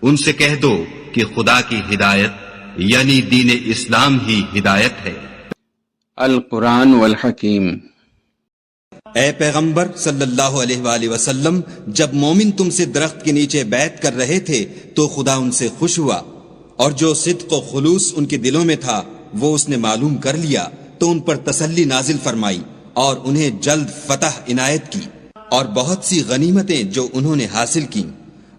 ان سے کہہ دو کہ خدا کی ہدایت یعنی دین اسلام ہی ہدایت ہے۔ القرآن والحکیم۔ اے پیغمبر صلی اللہ علیہ وآلہ وسلم، جب مومن تم سے درخت کے نیچے بیعت کر رہے تھے تو خدا ان سے خوش ہوا، اور جو صدق و خلوص ان کے دلوں میں تھا وہ اس نے معلوم کر لیا تو ان پر تسلی نازل فرمائی اور انہیں جلد فتح عنایت کی اور بہت سی غنیمتیں جو انہوں نے حاصل کی،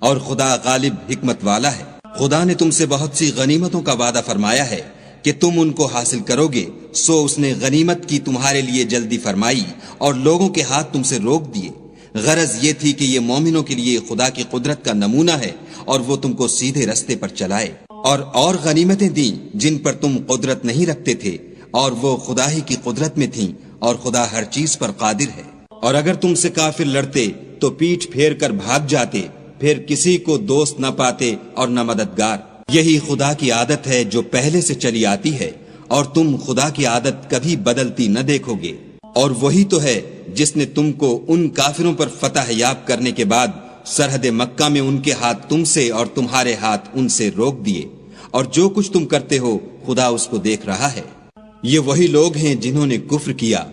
اور خدا غالب حکمت والا ہے۔ خدا نے تم سے بہت سی غنیمتوں کا وعدہ فرمایا ہے کہ تم ان کو حاصل کرو گے، سو اس نے غنیمت کی تمہارے لیے جلدی فرمائی اور لوگوں کے ہاتھ تم سے روک دیے۔ غرض یہ تھی کہ یہ مومنوں کے لیے خدا کی قدرت کا نمونہ ہے اور وہ تم کو سیدھے رستے پر چلائے، اور غنیمتیں دیں جن پر تم قدرت نہیں رکھتے تھے، اور وہ خدا ہی کی قدرت میں تھیں، اور خدا ہر چیز پر قادر ہے۔ اور اگر تم سے کافر لڑتے تو پیٹھ پھیر کر بھاگ جاتے، پھر کسی کو دوست نہ پاتے اور نہ مددگار۔ یہی خدا کی عادت ہے جو پہلے سے چلی آتی ہے، اور تم خدا کی عادت کبھی بدلتی نہ دیکھو گے۔ اور وہی تو ہے جس نے تم کو ان کافروں پر فتح یاب کرنے کے بعد سرحد مکہ میں ان کے ہاتھ تم سے اور تمہارے ہاتھ ان سے روک دیے، اور جو کچھ تم کرتے ہو خدا اس کو دیکھ رہا ہے۔ یہ وہی لوگ ہیں جنہوں نے کفر کیا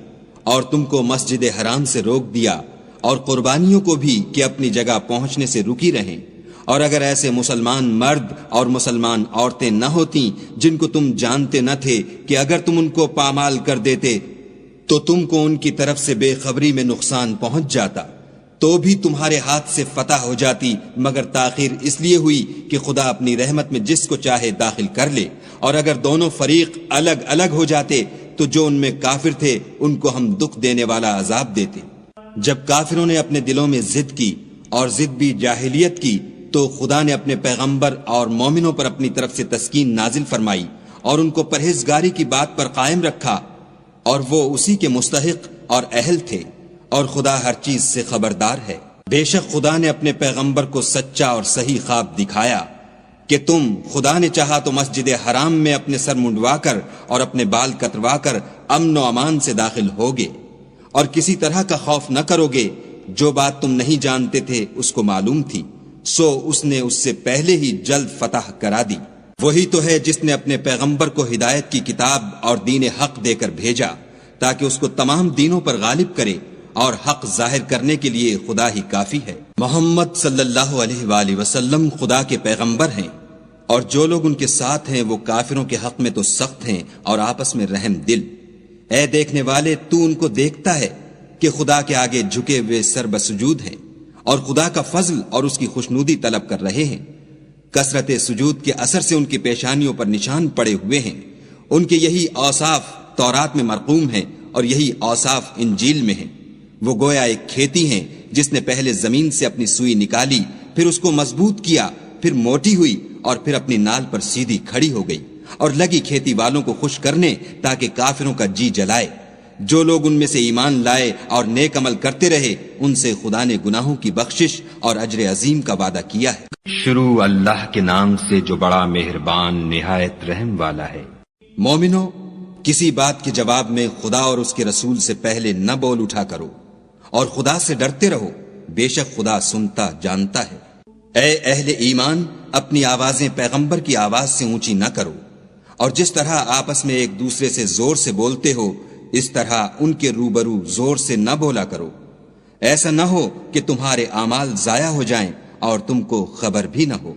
اور تم کو مسجد حرام سے روک دیا، اور قربانیوں کو بھی کہ اپنی جگہ پہنچنے سے رکی رہیں۔ اور اگر ایسے مسلمان مرد اور مسلمان عورتیں نہ ہوتیں جن کو تم جانتے نہ تھے کہ اگر تم ان کو پامال کر دیتے تو تم کو ان کی طرف سے بے خبری میں نقصان پہنچ جاتا، تو بھی تمہارے ہاتھ سے فتح ہو جاتی، مگر تاخیر اس لیے ہوئی کہ خدا اپنی رحمت میں جس کو چاہے داخل کر لے۔ اور اگر دونوں فریق الگ الگ ہو جاتے تو جو ان میں کافر تھے ان کو ہم دکھ دینے والا عذاب دیتے۔ جب کافروں نے اپنے دلوں میں ضد کی، اور ضد بھی جاہلیت کی، تو خدا نے اپنے پیغمبر اور مومنوں پر اپنی طرف سے تسکین نازل فرمائی اور ان کو پرہیزگاری کی بات پر قائم رکھا، اور وہ اسی کے مستحق اور اہل تھے، اور خدا ہر چیز سے خبردار ہے۔ بے شک خدا نے اپنے پیغمبر کو سچا اور صحیح خواب دکھایا کہ تم خدا نے چاہا تو مسجد حرام میں اپنے سر منڈوا کر اور اپنے بال کتروا کر امن و امان سے داخل ہوگے، اور کسی طرح کا خوف نہ کرو گے۔ جو بات تم نہیں جانتے تھے اس کو معلوم تھی، سو اس نے اس سے پہلے ہی جلد فتح کرا دی۔ وہی تو ہے جس نے اپنے پیغمبر کو ہدایت کی کتاب اور دین حق دے کر بھیجا تاکہ اس کو تمام دینوں پر غالب کرے، اور حق ظاہر کرنے کے لیے خدا ہی کافی ہے۔ محمد صلی اللہ علیہ وآلہ وسلم خدا کے پیغمبر ہیں، اور جو لوگ ان کے ساتھ ہیں وہ کافروں کے حق میں تو سخت ہیں اور آپس میں رحم دل۔ اے دیکھنے والے، تو ان کو دیکھتا ہے کہ خدا کے آگے جھکے ہوئے سر بسجود ہیں، اور خدا کا فضل اور اس کی خوشنودی طلب کر رہے ہیں۔ کثرت سجود کے اثر سے ان کی پیشانیوں پر نشان پڑے ہوئے ہیں۔ ان کے یہی اوصاف تورات میں مرقوم ہیں، اور یہی اوصاف انجیل میں ہیں۔ وہ گویا ایک کھیتی ہیں جس نے پہلے زمین سے اپنی سوئی نکالی، پھر اس کو مضبوط کیا، پھر موٹی ہوئی، اور پھر اپنی نال پر سیدھی کھڑی ہو گئی، اور لگی کھیتی والوں کو خوش کرنے تاکہ کافروں کا جی جلائے۔ جو لوگ ان میں سے ایمان لائے اور نیک عمل کرتے رہے ان سے خدا نے گناہوں کی بخشش اور اجر عظیم کا وعدہ کیا ہے۔ شروع اللہ کے نام سے جو بڑا مہربان نہایت رحم والا ہے۔ مومنو، کسی بات کے جواب میں خدا اور اس کے رسول سے پہلے نہ بول اٹھا کرو، اور خدا سے ڈرتے رہو، بے شک خدا سنتا جانتا ہے۔ اے اہل ایمان، اپنی آوازیں پیغمبر کی آواز سے اونچی نہ کرو، اور جس طرح آپس میں ایک دوسرے سے زور سے بولتے ہو اس طرح ان کے روبرو زور سے نہ بولا کرو، ایسا نہ ہو کہ تمہارے اعمال ضائع ہو جائیں اور تم کو خبر بھی نہ ہو۔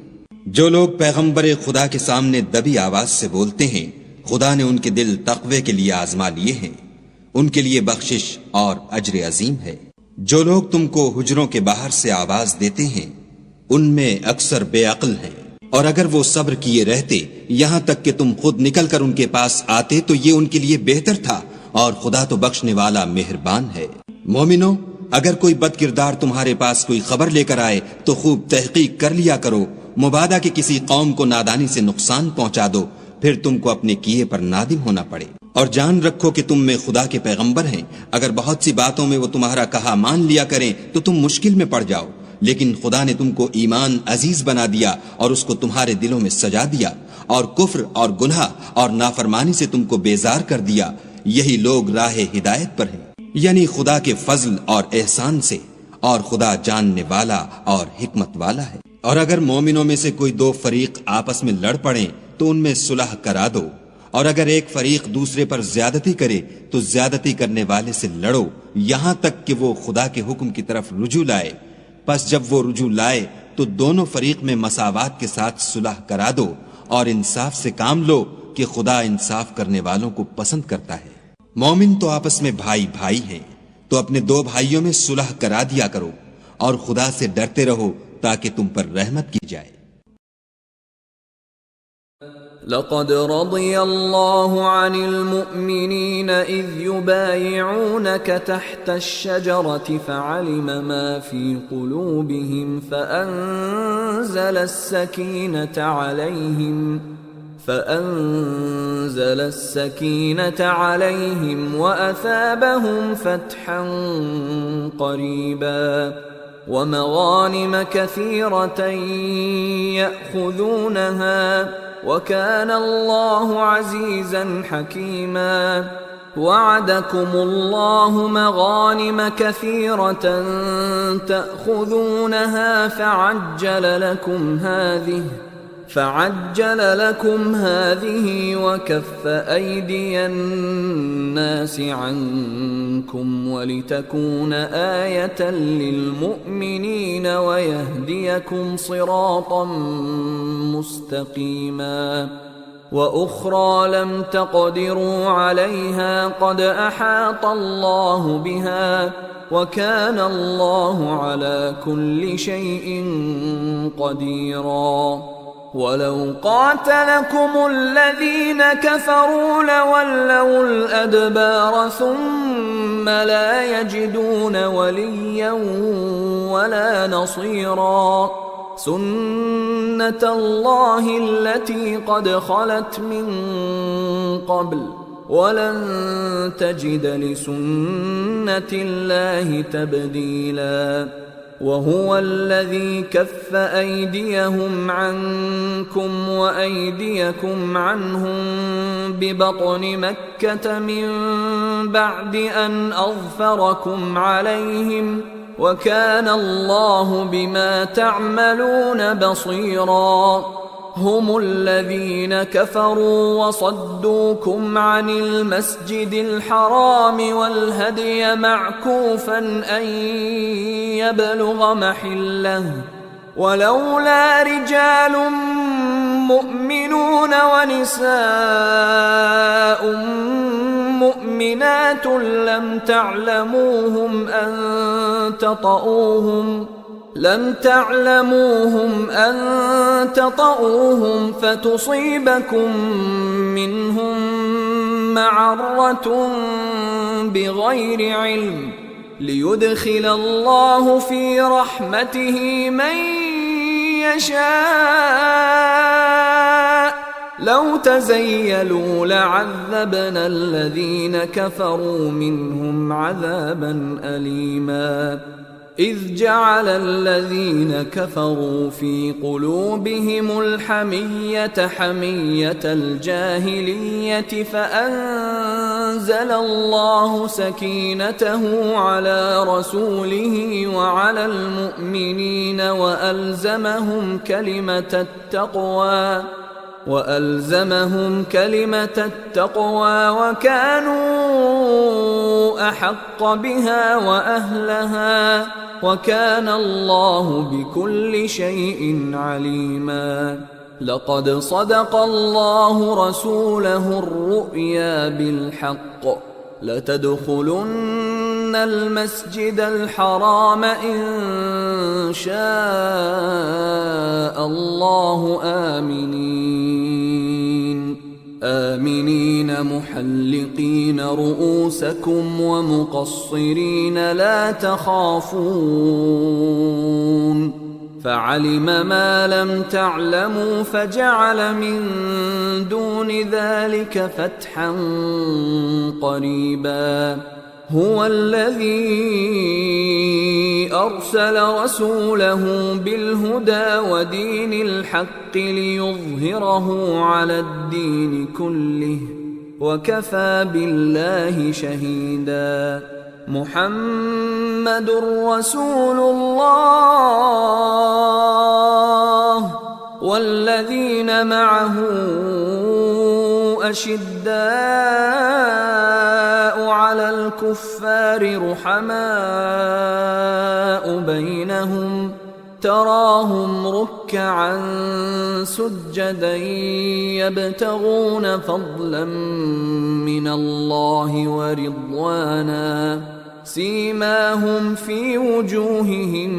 جو لوگ پیغمبر خدا کے سامنے دبی آواز سے بولتے ہیں خدا نے ان کے دل تقوی کے لیے آزما لیے ہیں، ان کے لیے بخشش اور اجر عظیم ہے۔ جو لوگ تم کو حجروں کے باہر سے آواز دیتے ہیں ان میں اکثر بے عقل ہیں، اور اگر وہ صبر کیے رہتے یہاں تک کہ تم خود نکل کر ان کے پاس آتے تو یہ ان کے لیے بہتر تھا، اور خدا تو بخشنے والا مہربان ہے۔ مومنو، اگر کوئی بد کردار تمہارے پاس کوئی خبر لے کر آئے تو خوب تحقیق کر لیا کرو، مبادا کہ کسی قوم کو نادانی سے نقصان پہنچا دو، پھر تم کو اپنے کیے پر نادم ہونا پڑے۔ اور جان رکھو کہ تم میں خدا کے پیغمبر ہیں، اگر بہت سی باتوں میں وہ تمہارا کہا مان لیا کریں تو تم مشکل میں پڑ جاؤ، لیکن خدا نے تم کو ایمان عزیز بنا دیا اور اس کو تمہارے دلوں میں سجا دیا، اور کفر اور گناہ اور نافرمانی سے تم کو بیزار کر دیا۔ یہی لوگ راہ ہدایت پر ہیں، یعنی خدا کے فضل اور احسان سے، اور خدا جاننے والا اور حکمت والا ہے۔ और अगर मोमिनों में से कोई दो फरीक आपस में लड़ पड़े तो उनमें सुलह करा दो, और अगर एक फरीक दूसरे पर ज्यादती करे तो ज्यादती करने वाले से लड़ो यहां तक कि वो खुदा के हुक्म की तरफ रुजू लाए। बस जब वो रुजू लाए तो दोनों फरीक में मसावात के साथ सुलह करा दो और इंसाफ से काम लो कि खुदा इंसाफ करने वालों को पसंद करता है। मोमिन तो आपस में भाई भाई हैं, तो अपने दो भाइयों में सुलह करा दिया करो और खुदा से डरते रहो ताकि तुम पर रहमत की जाए। लक़द रदियल्लाहु अनिल मुअमिनीन इज़ युबायिऊनक तहत अश-शजरति फ़अलिम मा फ़ी क़ुलूबिहिम فأنزل السكينة عليهم وأثابهم فتحا قريبا ومغانم كثيرة يأخذونها وكان الله عزيزا حكيما وعدكم الله مغانم كثيرة تأخذونها فعجل لكم هذه وكف أيدي الناس عنكم ولتكون آية للمؤمنين ويهديكم صراطا مستقيما وأخرى لم تقدروا عليها قد أحاط الله بها وكان الله على كل شيء قديرا ولو قاتلكم الذين كفروا لولوا الأدبار ثم لا يجدون وليا ولا نصيرا سنة الله التي قد خلت من قبل ولن تجد لسنة الله تبديلا وهو الذي كف أيديهم عنكم وأيديكم عنهم ببطن مكة من بعد أن أظفركم عليهم وكان الله بما تعملون بصيرا هم الذين كفروا وصدوكم عن المسجد الحرام والهدي معكوفا أن يبلغ محله ولولا رجال مؤمنون ونساء مؤمنات لم تعلموهم أن تطؤوهم فتصيبكم منهم معرة بغير علم ليدخل الله في رحمته من يشاء لو تزيلوا لعذبنا الذين كفروا منهم عذابا أليما إذ جعل الذين كفروا في قلوبهم الحمية حمية الجاهلية فأنزل الله سكينته على رسوله وعلى المؤمنين وألزمهم كلمة التقوى وكانوا أحق بها وأهلها وكان الله بكل شيء عليما لقد صدق الله رسوله الرؤيا بالحق لتدخلن المسجد الحرام إن شاء الله آمنين محلقين رؤوسكم ومقصرين لا تخافون فعلم ما لم تعلموا فجعل من دون ذلك فتحا قريبا هو الذي أرسل رسوله بالهدى ودين الحق ليظهره على الدين كله وكفى بالله شهيدا محمد رسول الله والذين معه أشداء على الكفار رحماء بينهم تراهم ركعا سجدا يبتغون فضلا من الله ورضوانا سيماهم في وجوههم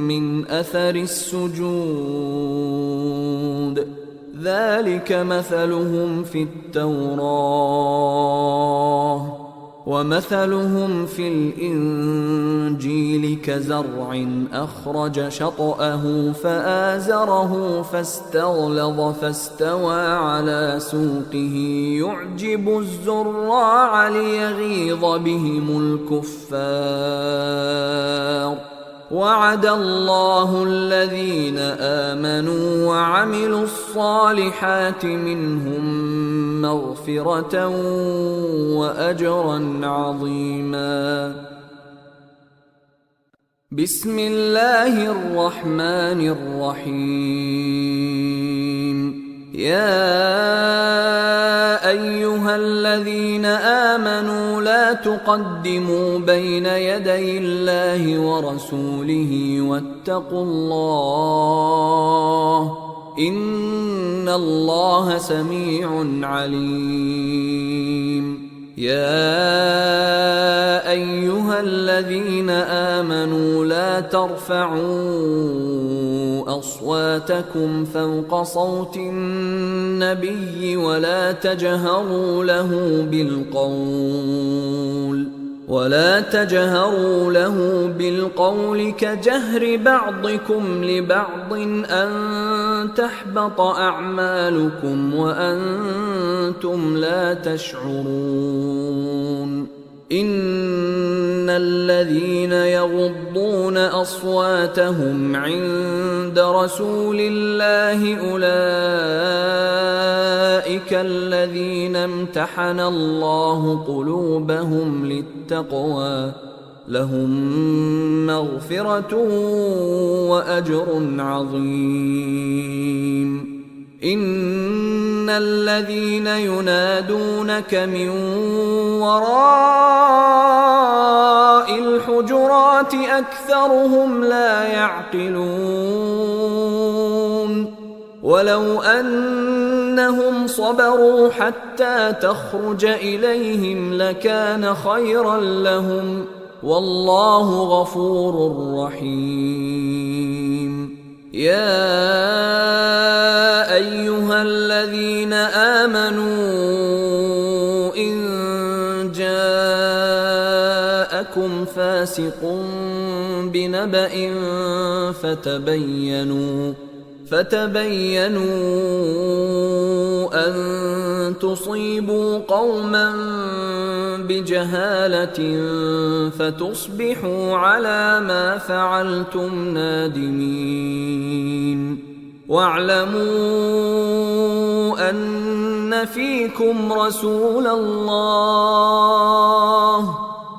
من أثر السجود ذلك مثلهم في التوراة ومثلهم في الإنجيل كزرع أخرج شطأه فآزره فاستغلظ فاستوى على سوقه يعجب الزراع ليغيظ بهم الكفار وعد الله الذين آمنوا وعملوا الصالحات منهم مغفرة وأجرا عظيما. بسم الله الرحمن الرحيم. يا أيها الذين آمنوا لا تقدموا بين يدي الله ورسوله واتقوا الله إن الله سميع عليم. يا أيها الذين آمنوا لا ترفعوا أصواتكم فوق صوت النبي ولا تجهروا له بالقول كجهر بعضكم لبعض أن تحبط أعمالكم وأنتم لا تشعرون. إن الذين يغضون أصواتهم عند رسول الله أولئك الذين امتحن الله قلوبهم للتقوى لهم مغفرة وأجر عظيم. إن الذين ينادونك من وراء الحجرات أكثرهم لا يعقلون. ولو أنهم صبروا حتى تخرج إليهم لكان خيرا لهم والله غفور رحيم. يا أيها الذين آمنوا إن جاءكم فاسق بنبأ فتبينوا أن تصيبوا قوما بجهالة فتصبحوا على ما فعلتم نادمين. واعلموا أن فيكم رسول الله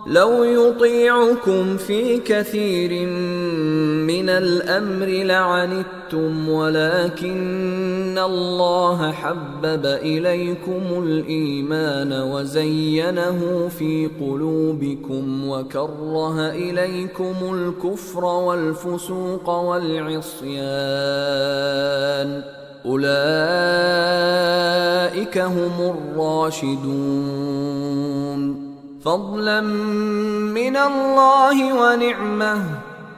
لو يطيعكم في كثير من الأمر لعنتم ولكن الله حبب إليكم الإيمان وزينه في قلوبكم وكره إليكم الكفر والفسوق والعصيان أولئك هم الراشدون فضلا من الله ونعمه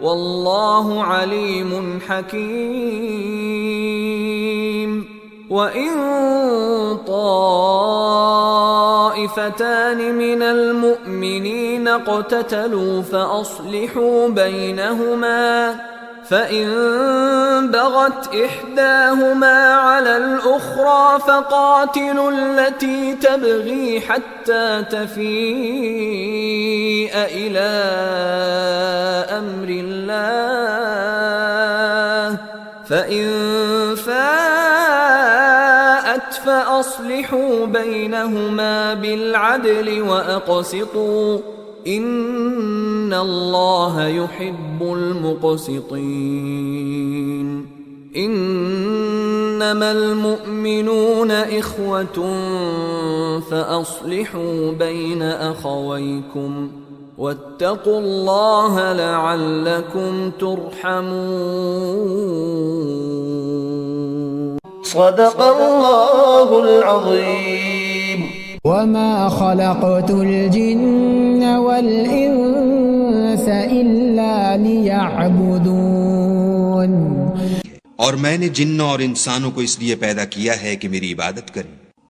والله عليم حكيم. وإن طائفتان من المؤمنين اقتتلوا فأصلحوا بينهما فإن بغت إحداهما على الأخرى فقاتلوا التي تبغي حتى تفيء إلى أمر الله فإن فاءت فأصلحوا بينهما بالعدل إن الله يحب المقسطين إنما المؤمنون إخوة فأصلحوا بين أخويكم واتقوا الله لعلكم ترحمون صدق الله العظيم وما خلقت الجن والإنس إلا ليعبدون और मैंने जिन्नों और इंसानों को इसलिए पैदा किया है कि मेरी इबादत करें।